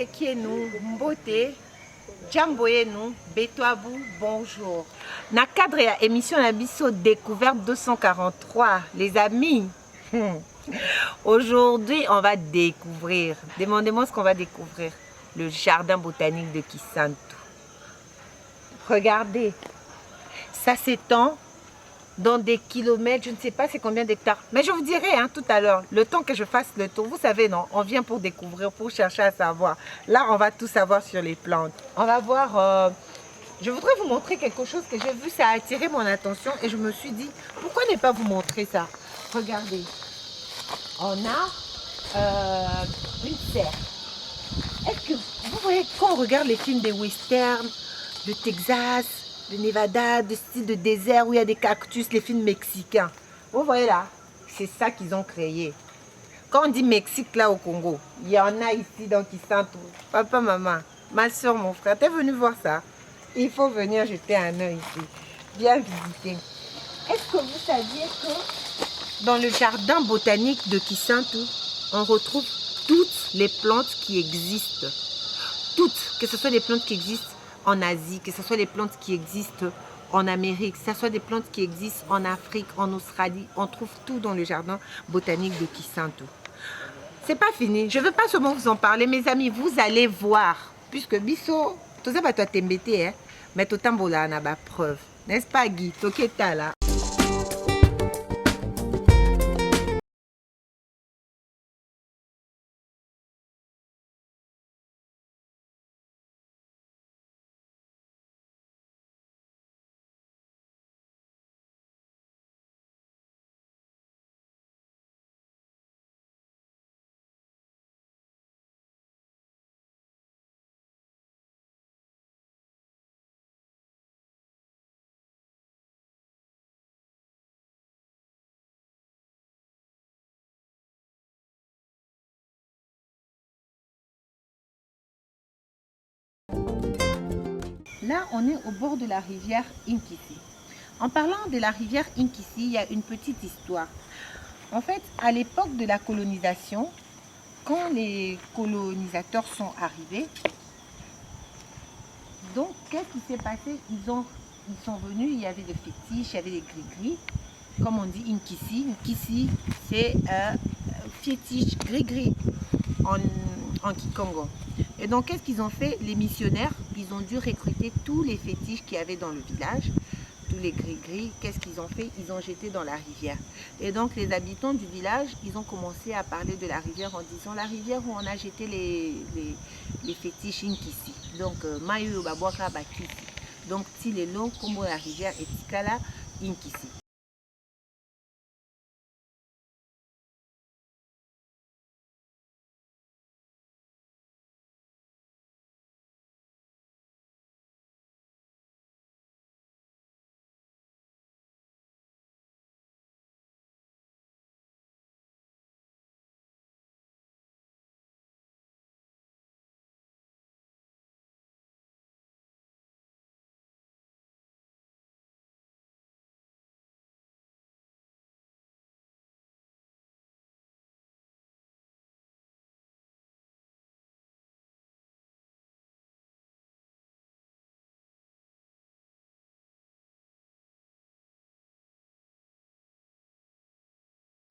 Qui est nous, Mbote, Djamboye nous, Betoabou, bonjour. Na cadre ya émission Abisso Découverte 243, les amis. Aujourd'hui, on va découvrir. Demandez-moi ce qu'on va découvrir. Le jardin botanique de Kisantu. Regardez, ça s'étend dans des kilomètres, je ne sais pas c'est combien d'hectares. Mais je vous dirai tout à l'heure, le temps que je fasse le tour. Vous savez, non, on vient pour découvrir, pour chercher à savoir. Là, on va tout savoir sur les plantes. On va voir, je voudrais vous montrer quelque chose que j'ai vu, ça a attiré mon attention et je me suis dit, pourquoi ne pas vous montrer ça? Regardez, on a une serre. Est-ce que vous voyez, quand on regarde les films des westerns, de Texas, de Nevada, de style de désert où il y a des cactus, les films mexicains. Vous voyez là, c'est ça qu'ils ont créé. Quand on dit Mexique là au Congo, il y en a ici donc qui sentent tout. Papa, maman, ma soeur, mon frère, t'es venu voir ça? Il faut venir jeter un œil ici. Viens visiter. Est-ce que vous saviez que dans le jardin botanique de Kisantu, on retrouve toutes les plantes qui existent? Toutes, que ce soit des plantes qui existent en Asie, que ce soit des plantes qui existent en Amérique, que ce soit des plantes qui existent en Afrique, en Australie. On trouve tout dans le jardin botanique de Kisantu. C'est pas fini. Je ne veux pas seulement vous en parler, mes amis. Vous allez voir. Puisque Bisso, tout ça va t'embêter, mais tout le temps, on a la preuve. N'est-ce pas, Guy? Toketa, là. Là, on est au bord de la rivière Inkisi. En parlant de la rivière Inkisi, il y a une petite histoire. En fait, à l'époque de la colonisation, quand les colonisateurs sont arrivés, donc qu'est-ce qui s'est passé? Ils sont venus, il y avait des fétiches, il y avait des gris-gris, comme on dit Inkisi. Inkisi, c'est un fétiche gris-gris en Kikongo. Et donc, qu'est-ce qu'ils ont fait? Les missionnaires, ils ont dû recruter tous les fétiches qu'il y avait dans le village, tous les gris-gris. Qu'est-ce qu'ils ont fait? Ils ont jeté dans la rivière. Et donc, les habitants du village, ils ont commencé à parler de la rivière en disant la rivière où on a jeté les fétiches Inkisi. Donc, Mayu Babwaka Bakisi. Donc, si les noms comme la rivière et Tikala Inkisi.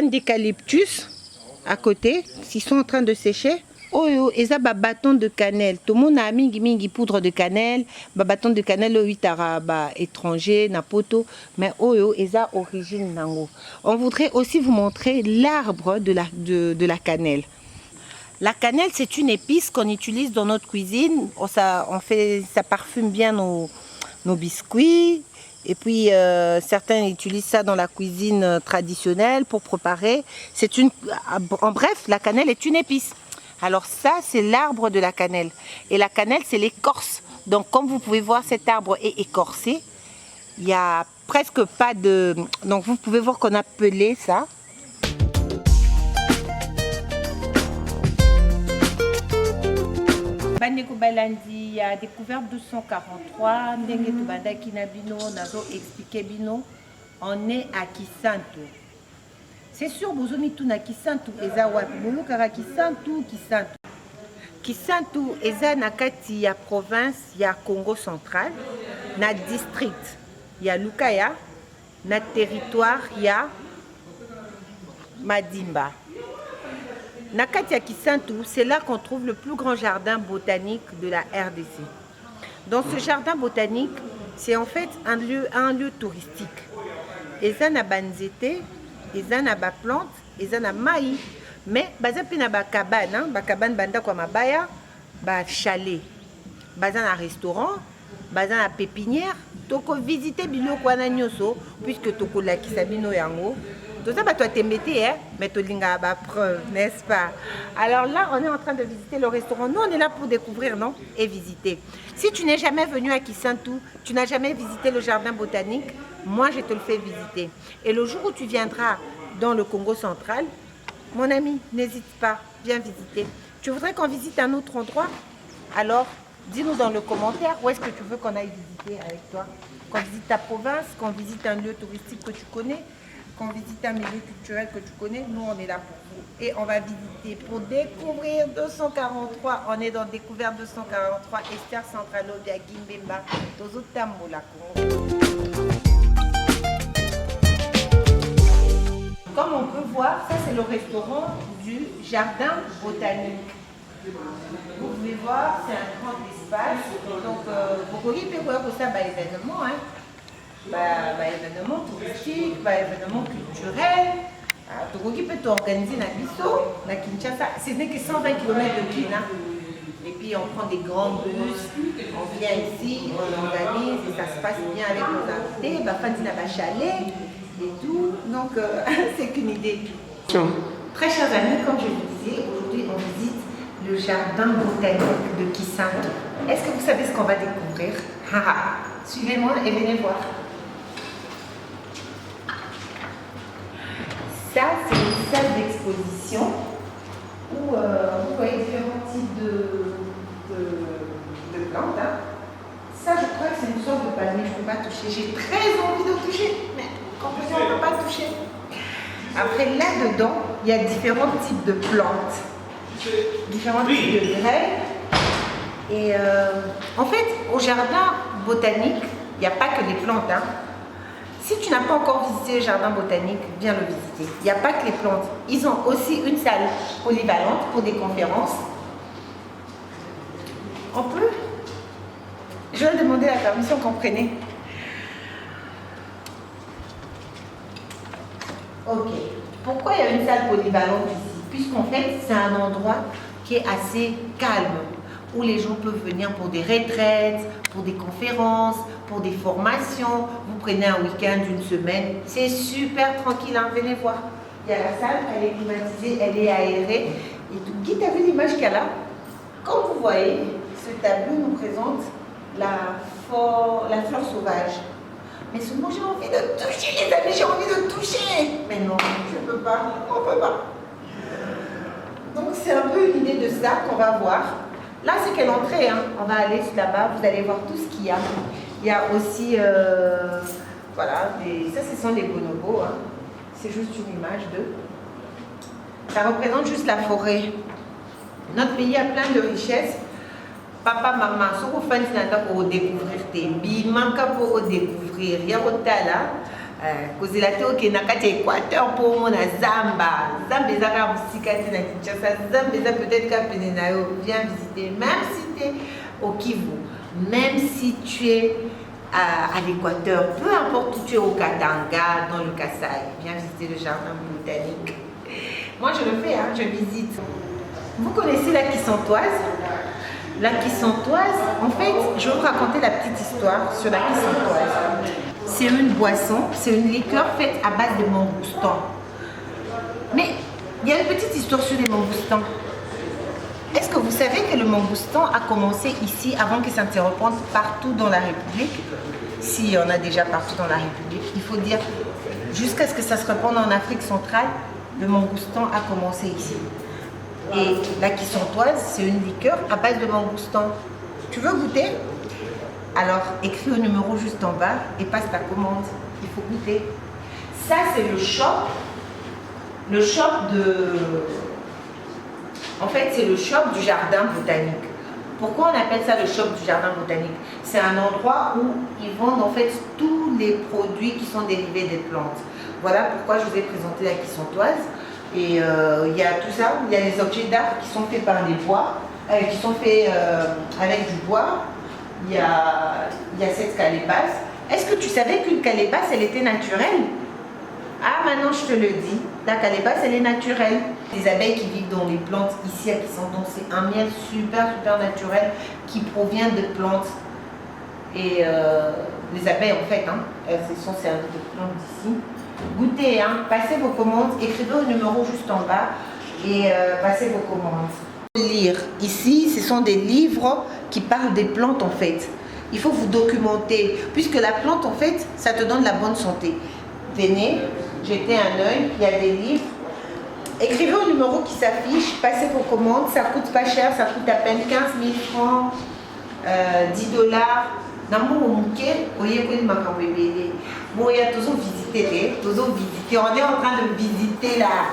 D'eucalyptus à côté, s'ils sont en train de sécher. Oh, et ça, bâton de cannelle. Tout le monde a mingi poudre de cannelle, bâton de cannelle, 8 arabes étrangers, napoto, mais oh, et ça, origine nango. On voudrait aussi vous montrer l'arbre de la cannelle. La cannelle, c'est une épice qu'on utilise dans notre cuisine. Ça parfume bien nos biscuits. Et puis, certains utilisent ça dans la cuisine traditionnelle pour préparer. En bref, la cannelle est une épice. Alors ça, c'est l'arbre de la cannelle. Et la cannelle, c'est l'écorce. Donc, comme vous pouvez voir, cet arbre est écorcé. Il n'y a presque pas de... Donc, vous pouvez voir qu'on a pelé ça. Bandeko Balandi a découvert 243, ndenge tubandaki na bino, nazo expliqué bino, on est à Kisantu. C'est sûr, bozomi tout na Kisantu, eza wapi, bolukaka Kisantu. Kisantu eza na kati ya province ya Congo central, na district ya Lukaya, na territoire ya Madimba. Na kati ya Kisantu, c'est là qu'on trouve le plus grand jardin botanique de la RDC. Dans ce jardin botanique, c'est en fait un lieu touristique. Eza na banzete, eza na ba plante, eza na mai, mais baza pe na ba cabane, ba cabane banda kwa mabaya, ba chalet. Baza na restaurant, baza na pépinière, toko visiter biloko wana nyoso puisque toko lakisa bino yango. Tout ça, toi t'es métier, hein? Mais tu as ba preuve, n'est-ce pas? Alors là, on est en train de visiter le restaurant. Nous, on est là pour découvrir, non? Et visiter. Si tu n'es jamais venu à Kisantu, tu n'as jamais visité le jardin botanique, moi, je te le fais visiter. Et le jour où tu viendras dans le Congo central, mon ami, n'hésite pas, viens visiter. Tu voudrais qu'on visite un autre endroit? Alors, dis-nous dans le commentaire où est-ce que tu veux qu'on aille visiter avec toi. Qu'on visite ta province, qu'on visite un lieu touristique que tu connais, qu'on visite un milieu culturel que tu connais, nous on est là pour vous. Et on va visiter pour découvrir 243. On est dans Découverte 243, Esther Centralo via Gimbemba, Tozotambola. Comme on peut voir, ça c'est le restaurant du jardin botanique. Vous pouvez voir, c'est un grand espace. Donc, vous voyez pour ça, événement, hein. Événement touristique, événement culturel. Donc, on peut organiser na biso, na Kinshasa. Ce n'est que 120 km de Kina. Et puis, on prend des grands bus, on vient ici, on organise et ça se passe bien avec nos invités. Fandi na chalet et tout. Donc, c'est qu'une idée. Très chers amis, comme je vous disais, aujourd'hui, on visite le jardin botanique de Kisantu. Est-ce que vous savez ce qu'on va découvrir? Suivez-moi et venez voir. Ça, c'est une salle d'exposition où vous voyez différents types de plantes. Hein. Ça, je crois que c'est une sorte de palmier, je ne peux pas toucher. J'ai très envie de toucher, mais complètement, on ne peut pas toucher. Après, là-dedans, il y a différents types de plantes, différents types de graines. Et en fait, au jardin botanique, il n'y a pas que les plantes. Hein. Si tu n'as pas encore visité le jardin botanique, viens le visiter. Il n'y a pas que les plantes. Ils ont aussi une salle polyvalente pour des conférences. On peut? Je vais demander la permission, comprenez? Ok. Pourquoi il y a une salle polyvalente ici? Puisqu'en fait, c'est un endroit qui est assez calme, où les gens peuvent venir pour des retraites, pour des conférences, pour des formations. Vous prenez un week-end, une semaine, c'est super tranquille, hein. Venez voir. Il y a la salle, elle est climatisée, elle est aérée. Et tout. Qui t'a vu l'image qu'elle a? Comme vous voyez, ce tableau nous présente la fleur sauvage. Mais seulement j'ai envie de toucher, les amis, j'ai envie de toucher. Mais non, je ne peux pas, on ne peut pas. Donc c'est un peu une idée de ça qu'on va voir. Là, c'est quelle entrée, hein. On va aller là-bas, vous allez voir tout ce qu'il y a. Il y a aussi, voilà, ça ce sont les bonobos. Hein. C'est juste une image d'eux. Ça représente juste la forêt. Notre pays a plein de richesses. Papa, maman, si vous faites pour découvrir tes billes, pour découvrir, il y a kozela te na kati ya Équateur pour mon Zamba. Zamba ezaka musikati na Kinshasa. Zamba eza peut-être ka pene na yo. Viens visiter. Même si tu es au Kivu, même si tu es à l'Équateur, peu importe où tu es au Katanga, dans le Kasaï, viens visiter le jardin botanique. Moi je le fais, hein, je visite. Vous connaissez la Kissantoise? La Kissantoise, en fait, je vais vous raconter la petite histoire sur la Kissantoise. C'est une boisson, c'est une liqueur faite à base de mangoustan. Mais il y a une petite histoire sur les mangoustans. Est-ce que vous savez que le mangoustan a commencé ici avant que ça ne se répande partout dans la République? Si, il y en a déjà partout dans la République. Il faut dire, jusqu'à ce que ça se répande en Afrique centrale, le mangoustan a commencé ici. Et la Kissantoise, c'est une liqueur à base de mangoustan. Tu veux goûter? Alors, écris au numéro juste en bas et passe ta commande. Il faut goûter. Ça, c'est le shop de En fait, c'est le shop du jardin botanique. Pourquoi on appelle ça le shop du jardin botanique? C'est un endroit où ils vendent en fait tous les produits qui sont dérivés des plantes. Voilà pourquoi je vous ai présenté la Kissantoise. Et il y a tout ça, il y a les objets d'art qui sont faits par des bois, qui sont faits avec du bois. Il y a cette calebasse. Est-ce que tu savais qu'une calebasse, elle était naturelle? Ah, maintenant je te le dis, la calebasse, elle est naturelle. Les abeilles qui vivent dans les plantes ici à Kissanton, c'est un miel super naturel qui provient de plantes. Et les abeilles, en fait, elles se sont servies de plantes d'ici. Goûtez, passez vos commandes, écrivez au numéro juste en bas et passez vos commandes. Lire, ici, ce sont des livres qui parlent des plantes, en fait. Il faut vous documenter, puisque la plante, en fait, ça te donne la bonne santé. Venez, jetez un œil, il y a des livres. Écrivez au numéro qui s'affiche, passez vos commandes, ça coûte pas cher, ça coûte à peine 15 000 francs, 10 dollars. Bon, il y a toujours visité, on est en train de visiter là.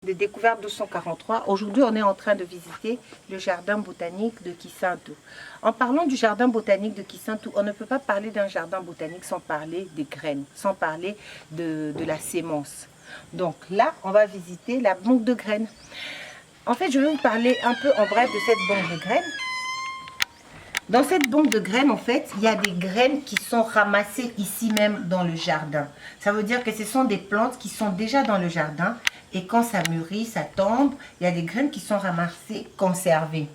De découverte 243. Aujourd'hui, on est en train de visiter le jardin botanique de Kissantou. En parlant du jardin botanique de Kissantou, on ne peut pas parler d'un jardin botanique sans parler des graines, sans parler de la sémence. Donc là, on va visiter la banque de graines. En fait, je vais vous parler un peu en bref de cette banque de graines. Dans cette banque de graines, en fait, il y a des graines qui sont ramassées ici même dans le jardin. Ça veut dire que ce sont des plantes qui sont déjà dans le jardin. Et quand ça mûrit, ça tombe, il y a des graines qui sont ramassées, conservées.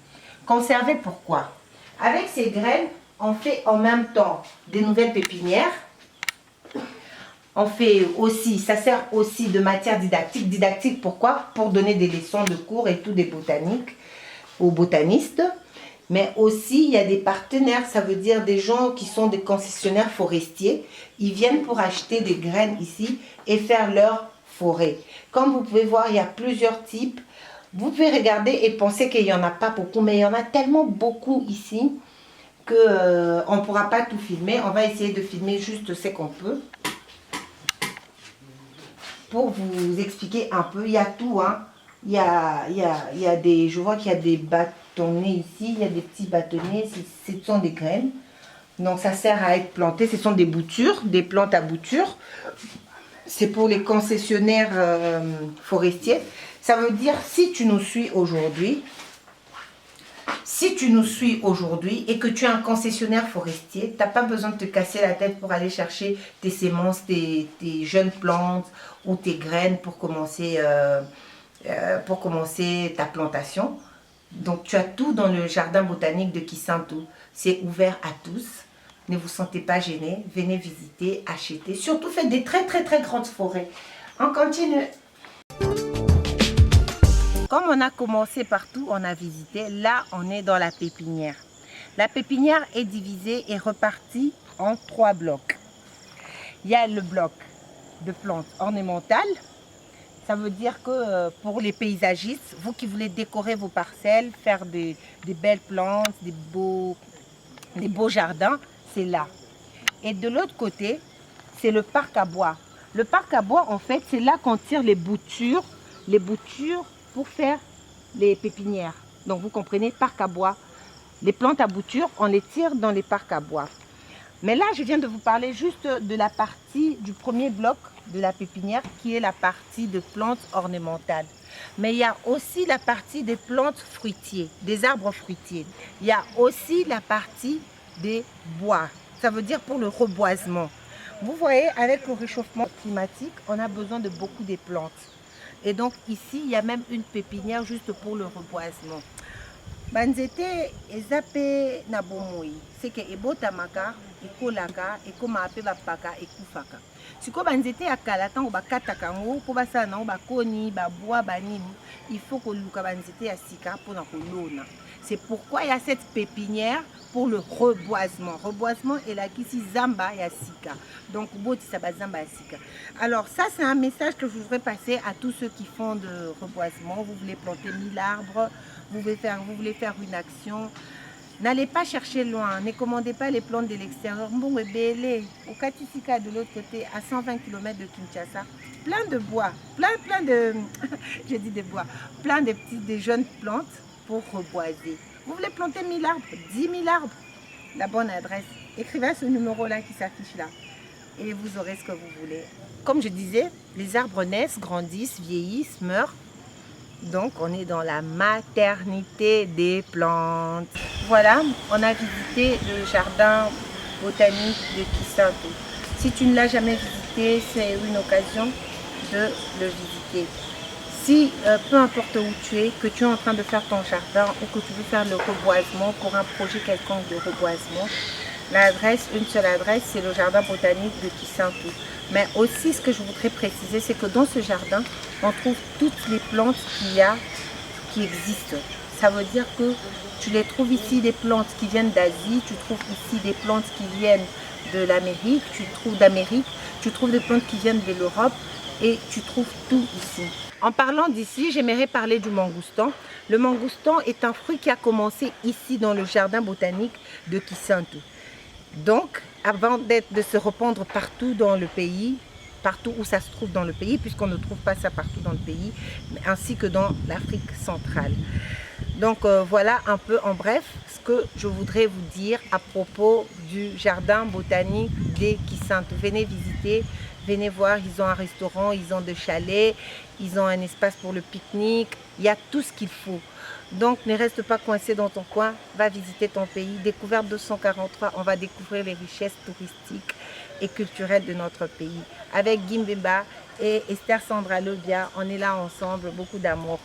Conservées pourquoi? Avec ces graines, on fait en même temps des nouvelles pépinières. On fait aussi, ça sert aussi de matière didactique. Didactique pourquoi? Pour donner des leçons de cours et tout des botaniques aux botanistes. Mais aussi, il y a des partenaires, ça veut dire des gens qui sont des concessionnaires forestiers. Ils viennent pour acheter des graines ici et faire leur forêt. Comme vous pouvez voir, il y a plusieurs types. Vous pouvez regarder et penser qu'il n'y en a pas beaucoup, mais il y en a tellement beaucoup ici qu'on ne pourra pas tout filmer. On va essayer de filmer juste ce qu'on peut. Pour vous expliquer un peu, il y a tout. Il y a des, je vois qu'il y a des bâtonnets ici, il y a des petits bâtonnets, ce sont des graines. Donc ça sert à être planté, ce sont des boutures, des plantes à boutures. C'est pour les concessionnaires forestiers. Ça veut dire, si tu nous suis aujourd'hui, et que tu es un concessionnaire forestier, tu n'as pas besoin de te casser la tête pour aller chercher tes semences, tes jeunes plantes ou tes graines pour commencer ta plantation. Donc tu as tout dans le jardin botanique de Kissantou. C'est ouvert à tous. Ne vous sentez pas gênés, venez visiter, acheter. Surtout faites des très grandes forêts. On continue. Comme on a commencé partout, on a visité. Là, on est dans la pépinière. La pépinière est divisée et repartie en 3 blocs. Il y a le bloc de plantes ornementales. Ça veut dire que pour les paysagistes, vous qui voulez décorer vos parcelles, faire des belles plantes, des beaux jardins, c'est là. Et de l'autre côté, c'est le parc à bois. Le parc à bois, en fait, c'est là qu'on tire les boutures pour faire les pépinières. Donc, vous comprenez, parc à bois. Les plantes à boutures, on les tire dans les parcs à bois. Mais là, je viens de vous parler juste de la partie du premier bloc de la pépinière, qui est la partie de plantes ornementales. Mais il y a aussi la partie des plantes fruitiers, des arbres fruitiers. Il y a aussi la partie des bois. Ça veut dire pour le reboisement. Vous voyez, avec le réchauffement climatique, on a besoin de beaucoup de plantes. Et donc ici, il y a même une pépinière juste pour le reboisement. Banzete ezape na bomoi, c'est que ebotamaka, ekolaka, ekoma ape bapaka, ekufaka. Siko banzete ya kala tango bakataka ngo po basala nango bakoni, babois, banini, il faut koluka banzete ya sika pona kolona. C'est pourquoi il y a cette pépinière pour le reboisement. Reboisement et là ici Zamba et Sika. Donc Boti Saba Zamba et Sika. Alors ça c'est un message que je voudrais passer à tous ceux qui font de reboisement. Vous voulez planter 1000 arbres, vous voulez faire une action. N'allez pas chercher loin, ne commandez pas les plantes de l'extérieur. Bon, au Katisika de l'autre côté, à 120 km de Kinshasa, plein de bois, plein de, je dis des bois, plein de petites, de jeunes plantes pour reboiser. Vous voulez planter 1000 arbres, 10 000 arbres, la bonne adresse. Écrivez ce numéro-là qui s'affiche là et vous aurez ce que vous voulez. Comme je disais, les arbres naissent, grandissent, vieillissent, meurent. Donc, on est dans la maternité des plantes. Voilà, on a visité le jardin botanique de Kisanto. Si tu ne l'as jamais visité, c'est une occasion de le visiter. Si, peu importe où tu es, que tu es en train de faire ton jardin ou que tu veux faire le reboisement pour un projet quelconque de reboisement, l'adresse, une seule adresse, c'est le jardin botanique de Kisanto. Mais aussi, ce que je voudrais préciser, c'est que dans ce jardin, on trouve toutes les plantes qui existent. Ça veut dire que tu les trouves ici, des plantes qui viennent d'Asie, tu trouves ici des plantes qui viennent de l'Amérique, tu trouves des plantes qui viennent de l'Europe et tu trouves tout ici. En parlant d'ici, j'aimerais parler du mangoustan. Le mangoustan est un fruit qui a commencé ici dans le jardin botanique de Kisanto. Donc, avant de se répandre partout dans le pays, partout où ça se trouve dans le pays, puisqu'on ne trouve pas ça partout dans le pays, ainsi que dans l'Afrique centrale. Donc voilà un peu en bref ce que je voudrais vous dire à propos du jardin botanique de Kisanto. Venez visiter, venez voir, ils ont un restaurant, ils ont des chalets, ils ont un espace pour le pique-nique, il y a tout ce qu'il faut. Donc ne reste pas coincé dans ton coin, va visiter ton pays. Découverte 243, on va découvrir les richesses touristiques et culturelles de notre pays. Avec Gimbemba et Esther Sandra Lobia, on est là ensemble, beaucoup d'amour.